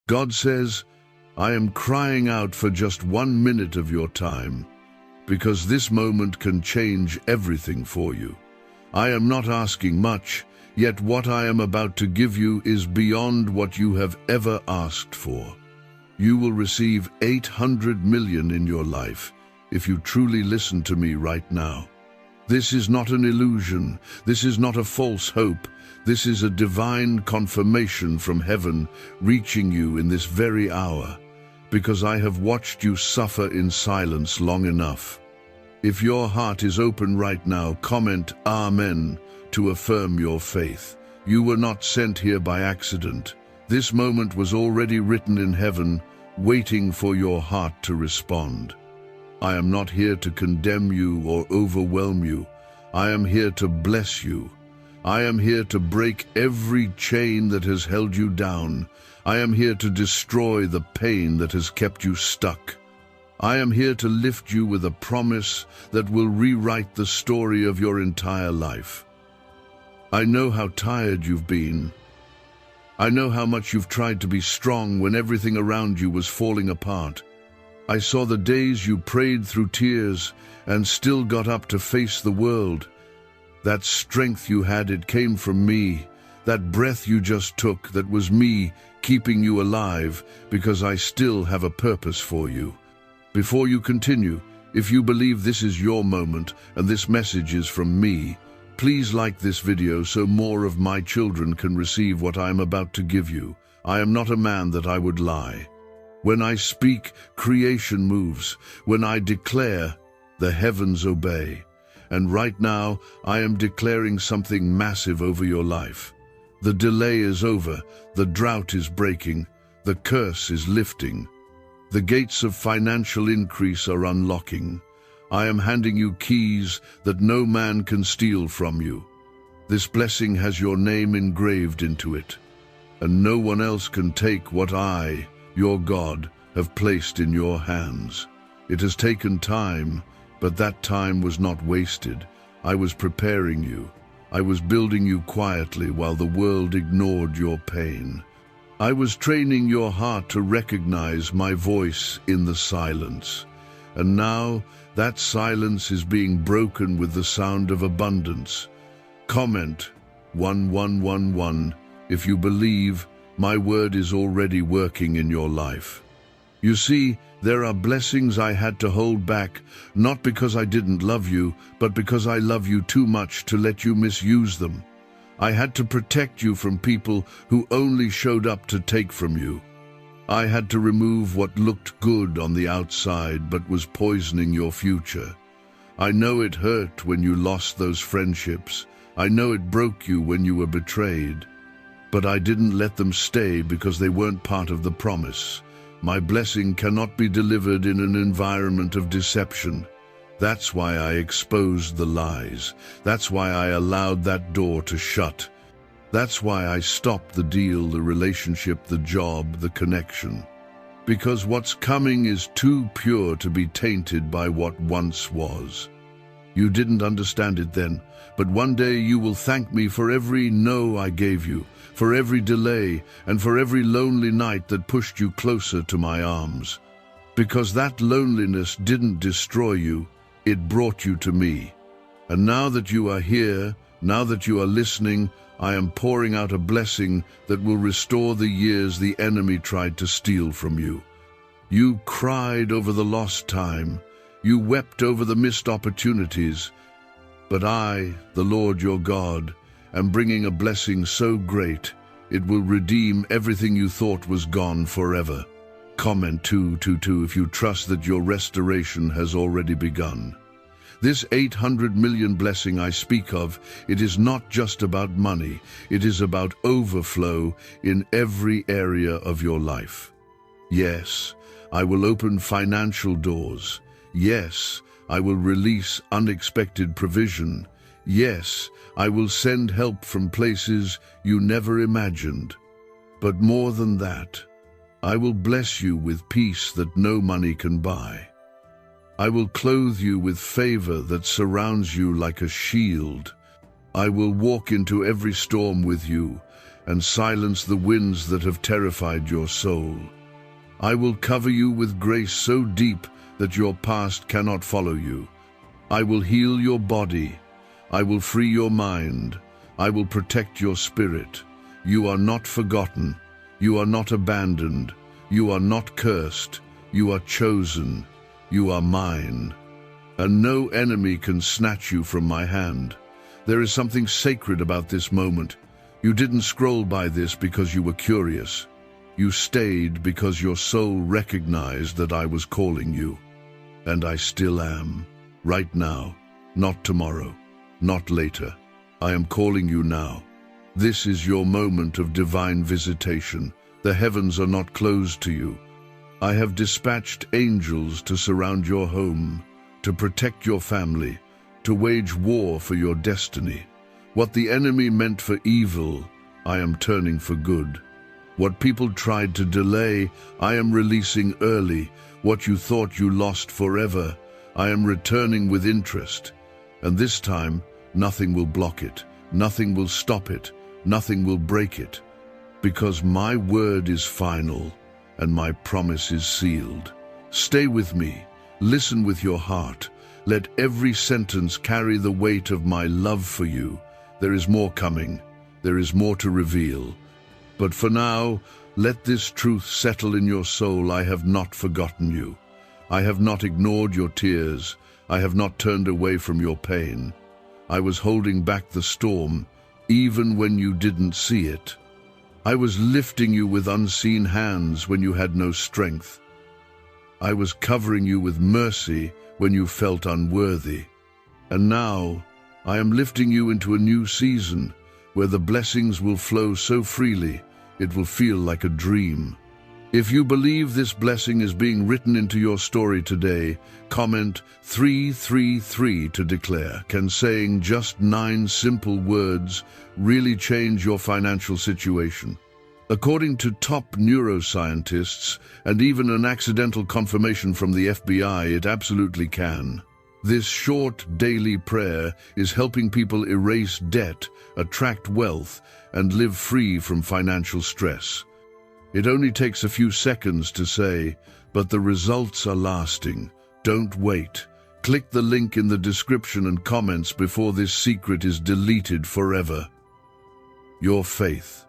God says, I am crying out for just 1 minute of your time, because this moment can change everything for you. I am not asking much, yet what I am about to give you is beyond what you have ever asked for. You will receive 800 million in your life if you truly listen to me right now. This is not an illusion. This is not a false hope. This is a divine confirmation from heaven reaching you in this very hour, because I have watched you suffer in silence long enough. If your heart is open right now, comment Amen to affirm your faith. You were not sent here by accident. This moment was already written in heaven, waiting for your heart to respond. I am not here to condemn you or overwhelm you. I am here to bless you. I am here to break every chain that has held you down. I am here to destroy the pain that has kept you stuck. I am here to lift you with a promise that will rewrite the story of your entire life. I know how tired you've been. I know how much you've tried to be strong when everything around you was falling apart. I saw the days you prayed through tears and still got up to face the world. That strength you had, it came from me. That breath you just took, that was me keeping you alive, because I still have a purpose for you. Before you continue, if you believe this is your moment and this message is from me, please like this video so more of my children can receive what I am about to give you. I am not a man that I would lie. When I speak, creation moves. When I declare, the heavens obey. And right now, I am declaring something massive over your life. The delay is over. The drought is breaking. The curse is lifting. The gates of financial increase are unlocking. I am handing you keys that no man can steal from you. This blessing has your name engraved into it, and no one else can take what I, your God, have placed in your hands. It has taken time, but that time was not wasted. I was preparing you. I was building you quietly while the world ignored your pain. I was training your heart to recognize my voice in the silence. And now, that silence is being broken with the sound of abundance. Comment 1111 if you believe my word is already working in your life. You see, there are blessings I had to hold back, not because I didn't love you, but because I love you too much to let you misuse them. I had to protect you from people who only showed up to take from you. I had to remove what looked good on the outside but was poisoning your future. I know it hurt when you lost those friendships. I know it broke you when you were betrayed. But I didn't let them stay because they weren't part of the promise. My blessing cannot be delivered in an environment of deception. That's why I exposed the lies. That's why I allowed that door to shut. That's why I stopped the deal, the relationship, the job, the connection. Because what's coming is too pure to be tainted by what once was. You didn't understand it then, but one day you will thank me for every no I gave you, for every delay, and for every lonely night that pushed you closer to my arms. Because that loneliness didn't destroy you, it brought you to me. And now that you are here, now that you are listening, I am pouring out a blessing that will restore the years the enemy tried to steal from you. You cried over the lost time. You wept over the missed opportunities. But I, the Lord your God, am bringing a blessing so great, it will redeem everything you thought was gone forever. Comment 222 if you trust that your restoration has already begun. This 800 million blessing I speak of, it is not just about money. It is about overflow in every area of your life. Yes, I will open financial doors. Yes, I will release unexpected provision. Yes, I will send help from places you never imagined. But more than that, I will bless you with peace that no money can buy. I will clothe you with favor that surrounds you like a shield. I will walk into every storm with you, and silence the winds that have terrified your soul. I will cover you with grace so deep that your past cannot follow you. I will heal your body. I will free your mind. I will protect your spirit. You are not forgotten. You are not abandoned. You are not cursed. You are chosen. You are mine. And no enemy can snatch you from my hand. There is something sacred about this moment. You didn't scroll by this because you were curious. You stayed because your soul recognized that I was calling you. And I still am. Right now. Not tomorrow. Not later. I am calling you now. This is your moment of divine visitation. The heavens are not closed to you. I have dispatched angels to surround your home, to protect your family, to wage war for your destiny. What the enemy meant for evil, I am turning for good. What people tried to delay, I am releasing early. What you thought you lost forever, I am returning with interest. And this time, nothing will block it, nothing will stop it, nothing will break it. Because my word is final, and my promise is sealed. Stay with me, listen with your heart. Let every sentence carry the weight of my love for you. There is more coming, there is more to reveal. But for now, let this truth settle in your soul. I have not forgotten you. I have not ignored your tears. I have not turned away from your pain. I was holding back the storm, even when you didn't see it. I was lifting you with unseen hands when you had no strength. I was covering you with mercy when you felt unworthy. And now, I am lifting you into a new season where the blessings will flow so freely, it will feel like a dream. If you believe this blessing is being written into your story today, comment 333 to declare. Can saying just 9 simple words really change your financial situation? According to top neuroscientists, and even an accidental confirmation from the FBI, it absolutely can. This short daily prayer is helping people erase debt, attract wealth, and live free from financial stress. It only takes a few seconds to say, but the results are lasting. Don't wait. Click the link in the description and comments before this secret is deleted forever. Your faith.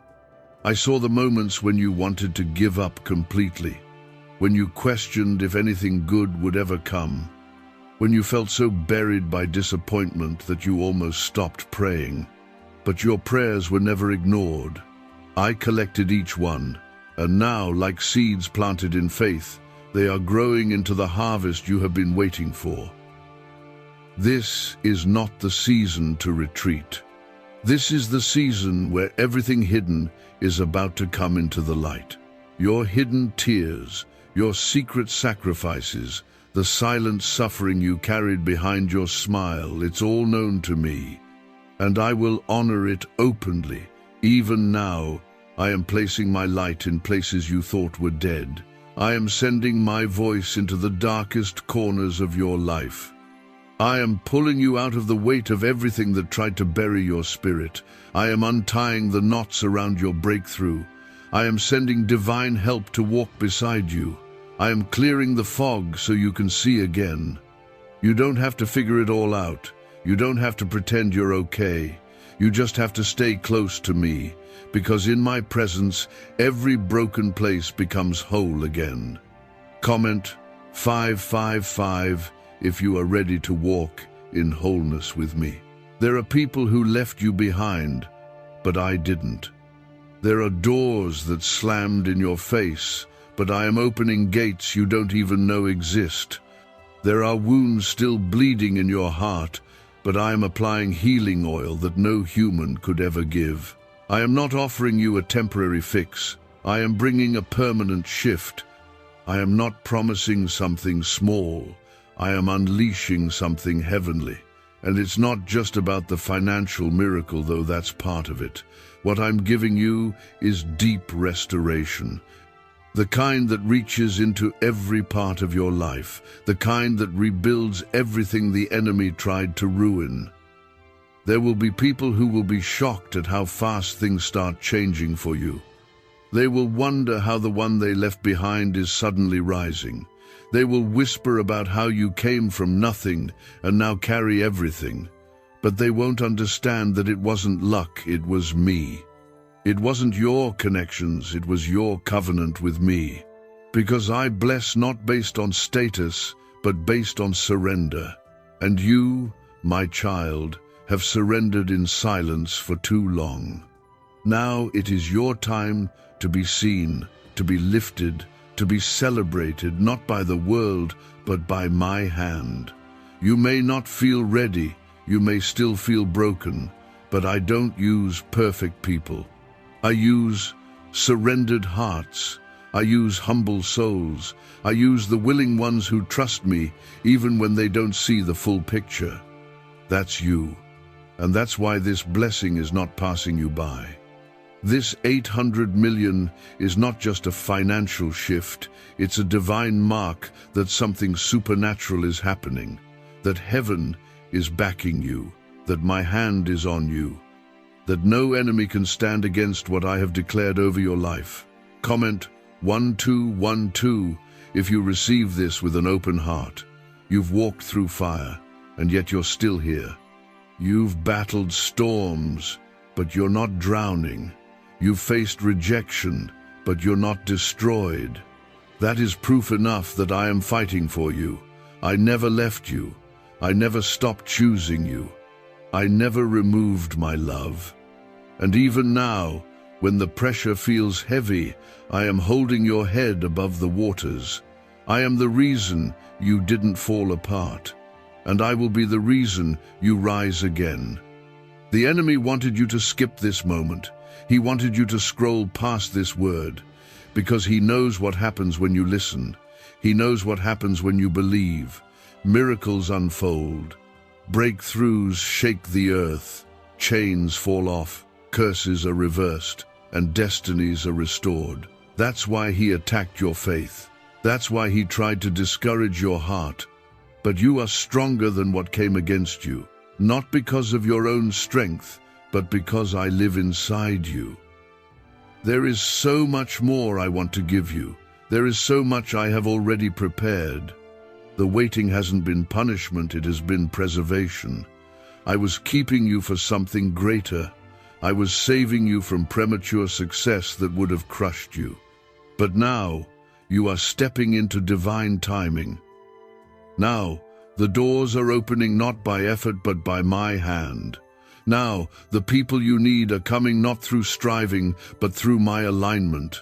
I saw the moments when you wanted to give up completely, when you questioned if anything good would ever come, when you felt so buried by disappointment that you almost stopped praying. But your prayers were never ignored. I collected each one. And now, like seeds planted in faith, they are growing into the harvest you have been waiting for. This is not the season to retreat. This is the season where everything hidden is about to come into the light. Your hidden tears, your secret sacrifices, the silent suffering you carried behind your smile, it's all known to me. And I will honor it openly. Even now, I am placing my light in places you thought were dead. I am sending my voice into the darkest corners of your life. I am pulling you out of the weight of everything that tried to bury your spirit. I am untying the knots around your breakthrough. I am sending divine help to walk beside you. I am clearing the fog so you can see again. You don't have to figure it all out. You don't have to pretend you're okay. You just have to stay close to me, because in my presence, every broken place becomes whole again. Comment 555 if you are ready to walk in wholeness with me. There are people who left you behind, but I didn't. There are doors that slammed in your face, but I am opening gates you don't even know exist. There are wounds still bleeding in your heart, but I am applying healing oil that no human could ever give. I am not offering you a temporary fix. I am bringing a permanent shift. I am not promising something small. I am unleashing something heavenly. And it's not just about the financial miracle, though that's part of it. What I'm giving you is deep restoration. The kind that reaches into every part of your life. The kind that rebuilds everything the enemy tried to ruin. There will be people who will be shocked at how fast things start changing for you. They will wonder how the one they left behind is suddenly rising. They will whisper about how you came from nothing and now carry everything. But they won't understand that it wasn't luck, it was me. It wasn't your connections, it was your covenant with me. Because I bless not based on status, but based on surrender. And you, my child, have surrendered in silence for too long. Now it is your time to be seen, to be lifted, to be celebrated, not by the world, but by my hand. You may not feel ready, you may still feel broken, but I don't use perfect people. I use surrendered hearts. I use humble souls. I use the willing ones who trust me, even when they don't see the full picture. That's you. And that's why this blessing is not passing you by. This 800 million is not just a financial shift, it's a divine mark that something supernatural is happening, that heaven is backing you, that my hand is on you, that no enemy can stand against what I have declared over your life. Comment 1212 if you receive this with an open heart. You've walked through fire, and yet you're still here. You've battled storms, but you're not drowning. You've faced rejection, but you're not destroyed. That is proof enough that I am fighting for you. I never left you. I never stopped choosing you. I never removed my love. And even now, when the pressure feels heavy, I am holding your head above the waters. I am the reason you didn't fall apart, and I will be the reason you rise again. The enemy wanted you to skip this moment. He wanted you to scroll past this word, because he knows what happens when you listen. He knows what happens when you believe. Miracles unfold. Breakthroughs shake the earth. Chains fall off. Curses are reversed. And destinies are restored. That's why he attacked your faith. That's why he tried to discourage your heart. But you are stronger than what came against you, not because of your own strength, but because I live inside you. There is so much more I want to give you. There is so much I have already prepared. The waiting hasn't been punishment, it has been preservation. I was keeping you for something greater. I was saving you from premature success that would have crushed you. But now, you are stepping into divine timing. Now, the doors are opening not by effort but by my hand. Now, the people you need are coming not through striving, but through my alignment.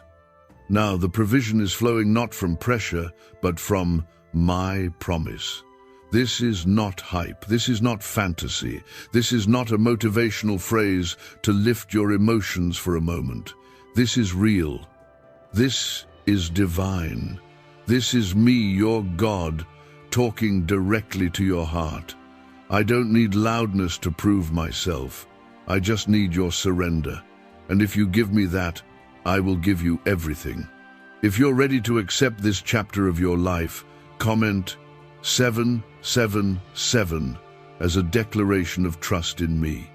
Now, the provision is flowing not from pressure, but from my promise. This is not hype. This is not fantasy. This is not a motivational phrase to lift your emotions for a moment. This is real. This is divine. This is me, your God, talking directly to your heart. I don't need loudness to prove myself. I just need your surrender. And if you give me that, I will give you everything. If you're ready to accept this chapter of your life, comment 777 as a declaration of trust in me.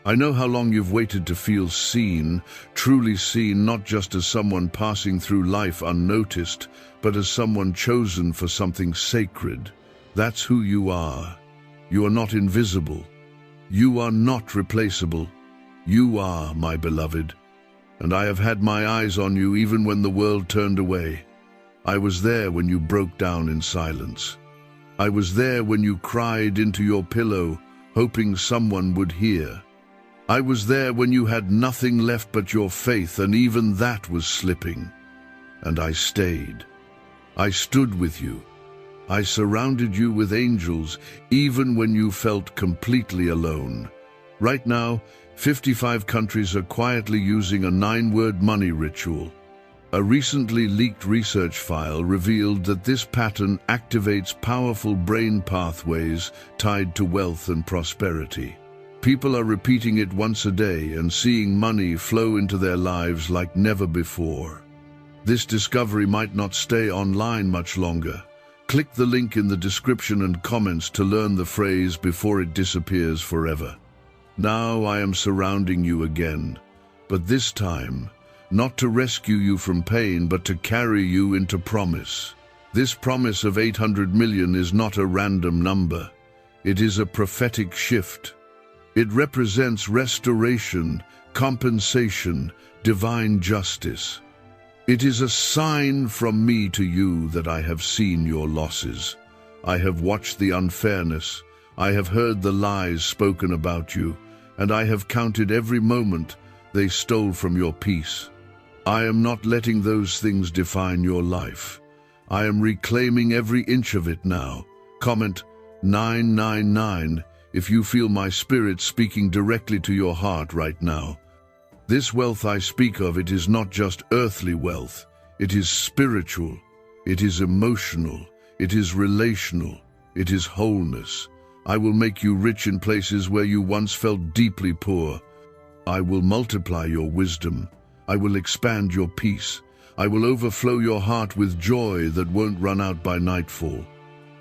I know how long you've waited to feel seen, truly seen, not just as someone passing through life unnoticed, but as someone chosen for something sacred. That's who you are. You are not invisible. You are not replaceable. You are, my beloved. And I have had my eyes on you even when the world turned away. I was there when you broke down in silence. I was there when you cried into your pillow, hoping someone would hear. I was there when you had nothing left but your faith, and even that was slipping. And I stayed. I stood with you. I surrounded you with angels, even when you felt completely alone. Right now, 55 countries are quietly using a 9-word money ritual. A recently leaked research file revealed that this pattern activates powerful brain pathways tied to wealth and prosperity. People are repeating it once a day and seeing money flow into their lives like never before. This discovery might not stay online much longer. Click the link in the description and comments to learn the phrase before it disappears forever. Now I am surrounding you again, but this time, not to rescue you from pain, but to carry you into promise. This promise of 800 million is not a random number. It is a prophetic shift. It represents restoration, compensation, divine justice. It is a sign from me to you that I have seen your losses. I have watched the unfairness. I have heard the lies spoken about you, and I have counted every moment they stole from your peace. I am not letting those things define your life. I am reclaiming every inch of it now. Comment 999 if you feel my spirit speaking directly to your heart right now. This wealth I speak of, it is not just earthly wealth. It is spiritual. It is emotional. It is relational. It is wholeness. I will make you rich in places where you once felt deeply poor. I will multiply your wisdom. I will expand your peace. I will overflow your heart with joy that won't run out by nightfall.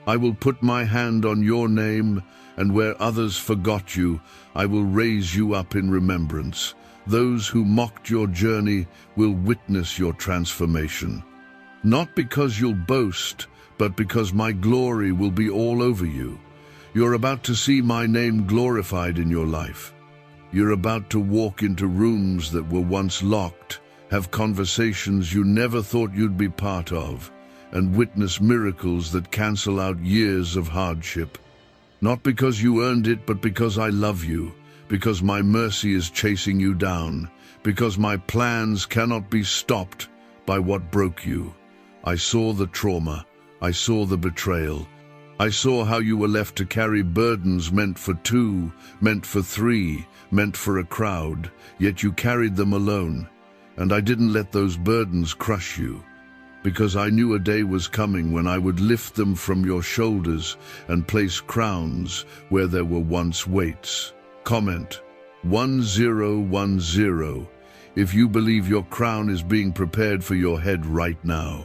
I will put my hand on your name, and where others forgot you, I will raise you up in remembrance. Those who mocked your journey will witness your transformation. Not because you'll boast, but because my glory will be all over you. You're about to see my name glorified in your life. You're about to walk into rooms that were once locked, have conversations you never thought you'd be part of, and witness miracles that cancel out years of hardship. Not because you earned it, but because I love you, because my mercy is chasing you down, because my plans cannot be stopped by what broke you. I saw the trauma. I saw the betrayal. I saw how you were left to carry burdens meant for two, meant for three, meant for a crowd, yet you carried them alone. And I didn't let those burdens crush you, because I knew a day was coming when I would lift them from your shoulders and place crowns where there were once weights. Comment 1010 if you believe your crown is being prepared for your head right now.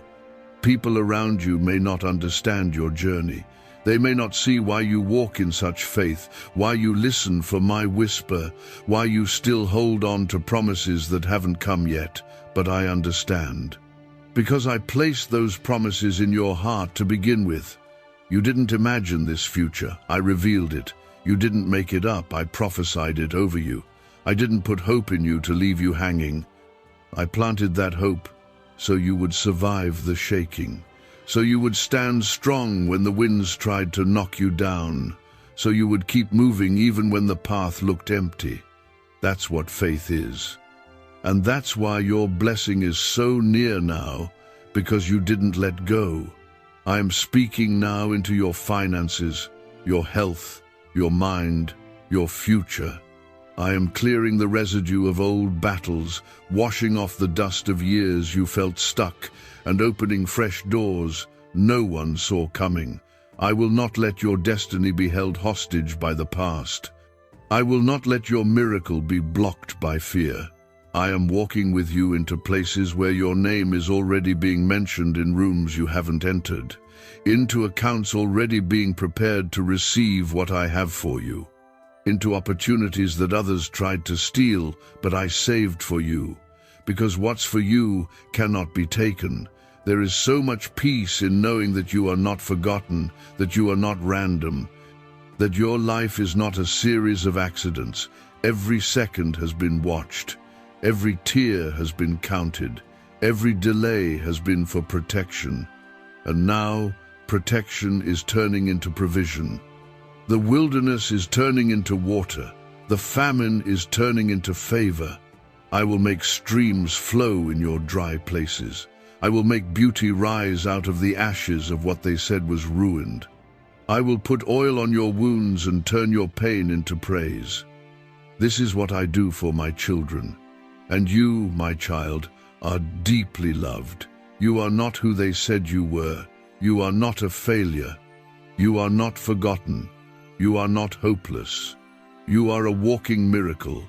People around you may not understand your journey. They may not see why you walk in such faith, why you listen for my whisper, why you still hold on to promises that haven't come yet, but I understand. Because I placed those promises in your heart to begin with. You didn't imagine this future, I revealed it. You didn't make it up, I prophesied it over you. I didn't put hope in you to leave you hanging. I planted that hope so you would survive the shaking. So you would stand strong when the winds tried to knock you down. So you would keep moving even when the path looked empty. That's what faith is. And that's why your blessing is so near now, because you didn't let go. I am speaking now into your finances, your health, your mind, your future. I am clearing the residue of old battles, washing off the dust of years you felt stuck, and opening fresh doors no one saw coming. I will not let your destiny be held hostage by the past. I will not let your miracle be blocked by fear. I am walking with you into places where your name is already being mentioned in rooms you haven't entered, into accounts already being prepared to receive what I have for you, into opportunities that others tried to steal, but I saved for you. Because what's for you cannot be taken. There is so much peace in knowing that you are not forgotten, that you are not random, that your life is not a series of accidents. Every second has been watched. Every tear has been counted. Every delay has been for protection. And now, protection is turning into provision. The wilderness is turning into water. The famine is turning into favor. I will make streams flow in your dry places. I will make beauty rise out of the ashes of what they said was ruined. I will put oil on your wounds and turn your pain into praise. This is what I do for my children. And you, my child, are deeply loved. You are not who they said you were. You are not a failure. You are not forgotten. You are not hopeless. You are a walking miracle.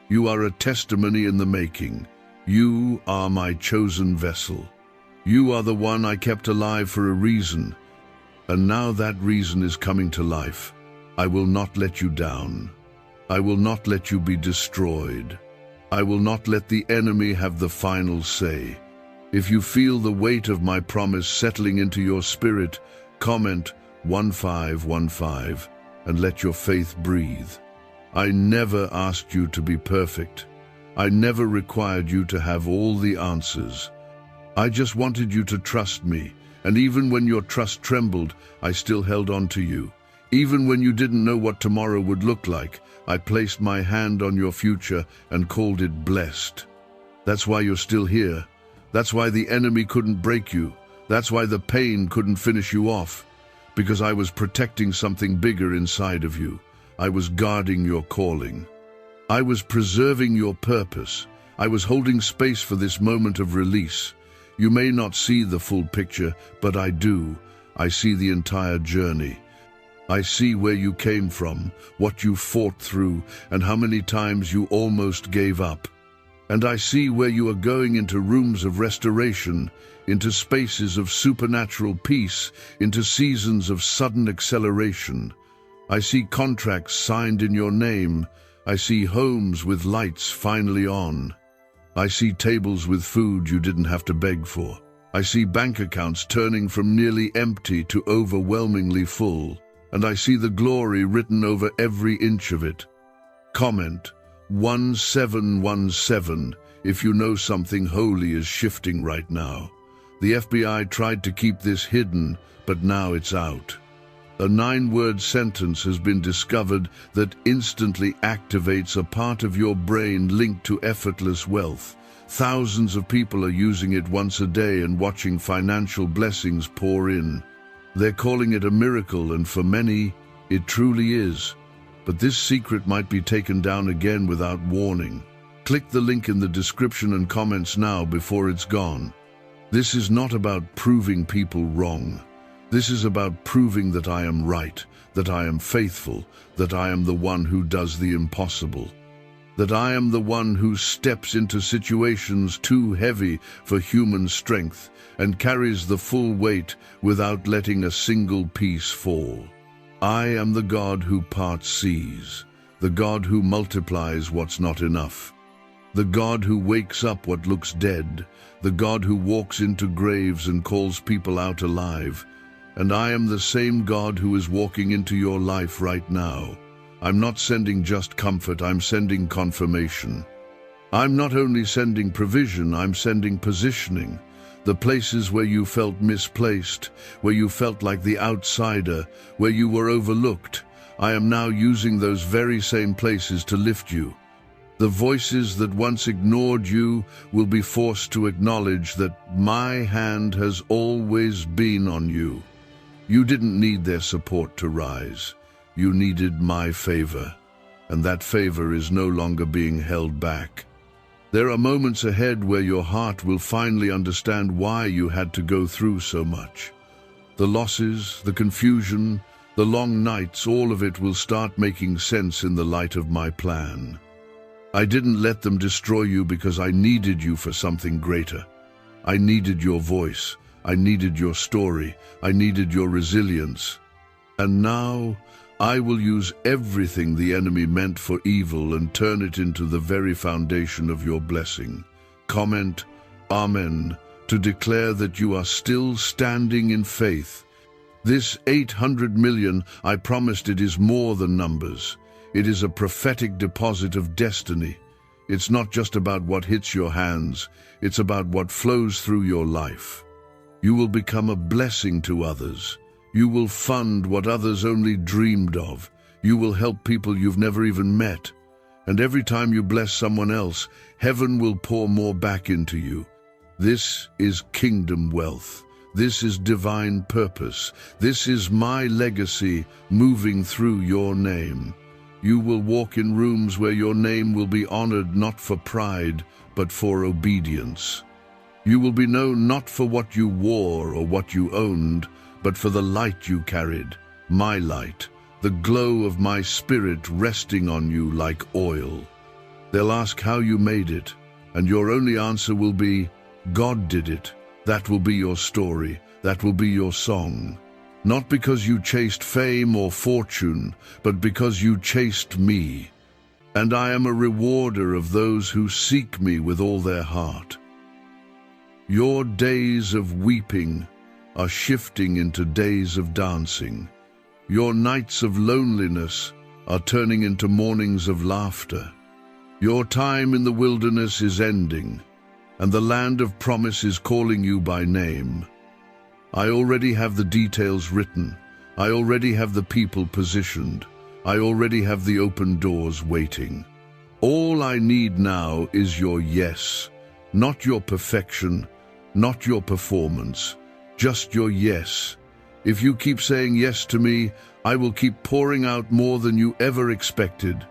You are a testimony in the making. You are my chosen vessel. You are the one I kept alive for a reason. And now that reason is coming to life. I will not let you down. I will not let you be destroyed. I will not let the enemy have the final say. If you feel the weight of my promise settling into your spirit, comment 1515 and let your faith breathe. I never asked you to be perfect. I never required you to have all the answers. I just wanted you to trust me, and even when your trust trembled, I still held on to you. Even when you didn't know what tomorrow would look like, I placed my hand on your future and called it blessed. That's why you're still here. That's why the enemy couldn't break you. That's why the pain couldn't finish you off. Because I was protecting something bigger inside of you. I was guarding your calling. I was preserving your purpose. I was holding space for this moment of release. You may not see the full picture, but I do. I see the entire journey. I see where you came from, what you fought through, and how many times you almost gave up. And I see where you are going into rooms of restoration, into spaces of supernatural peace, into seasons of sudden acceleration. I see contracts signed in your name. I see homes with lights finally on. I see tables with food you didn't have to beg for. I see bank accounts turning from nearly empty to overwhelmingly full. And I see the glory written over every inch of it. Comment 1717 if you know something holy is shifting right now. The FBI tried to keep this hidden, but now it's out. A 9-word sentence has been discovered that instantly activates a part of your brain linked to effortless wealth. Thousands of people are using it once a day and watching financial blessings pour in. They're calling it a miracle, and for many, it truly is. But this secret might be taken down again without warning. Click the link in the description and comments now before it's gone. This is not about proving people wrong. This is about proving that I am right, that I am faithful, that I am the one who does the impossible. That I am the one who steps into situations too heavy for human strength and carries the full weight without letting a single piece fall. I am the God who parts seas, the God who multiplies what's not enough, the God who wakes up what looks dead, the God who walks into graves and calls people out alive. And I am the same God who is walking into your life right now. I'm not sending just comfort, I'm sending confirmation. I'm not only sending provision, I'm sending positioning. The places where you felt misplaced, where you felt like the outsider, where you were overlooked, I am now using those very same places to lift you. The voices that once ignored you will be forced to acknowledge that my hand has always been on you. You didn't need their support to rise. You needed my favor, and that favor is no longer being held back. There are moments ahead where your heart will finally understand why you had to go through so much. The losses, the confusion, the long nights, all of it will start making sense in the light of my plan. I didn't let them destroy you because I needed you for something greater. I needed your voice. I needed your story. I needed your resilience. And now, I will use everything the enemy meant for evil and turn it into the very foundation of your blessing. Comment, Amen, to declare that you are still standing in faith. This 800 million, I promised, it is more than numbers. It is a prophetic deposit of destiny. It's not just about what hits your hands, it's about what flows through your life. You will become a blessing to others. You will fund what others only dreamed of. You will help people you've never even met. And every time you bless someone else, heaven will pour more back into you. This is kingdom wealth. This is divine purpose. This is my legacy moving through your name. You will walk in rooms where your name will be honored not for pride, but for obedience. You will be known not for what you wore or what you owned, but for the light you carried, my light, the glow of my spirit resting on you like oil. They'll ask how you made it, and your only answer will be, God did it. That will be your story. That will be your song. Not because you chased fame or fortune, but because you chased me. and I am a rewarder of those who seek me with all their heart. Your days of weeping are shifting into days of dancing. Your nights of loneliness are turning into mornings of laughter. Your time in the wilderness is ending, and the land of promise is calling you by name. I already have the details written. I already have the people positioned. I already have the open doors waiting. All I need now is your yes, not your perfection, not your performance, just your yes. If you keep saying yes to me, I will keep pouring out more than you ever expected.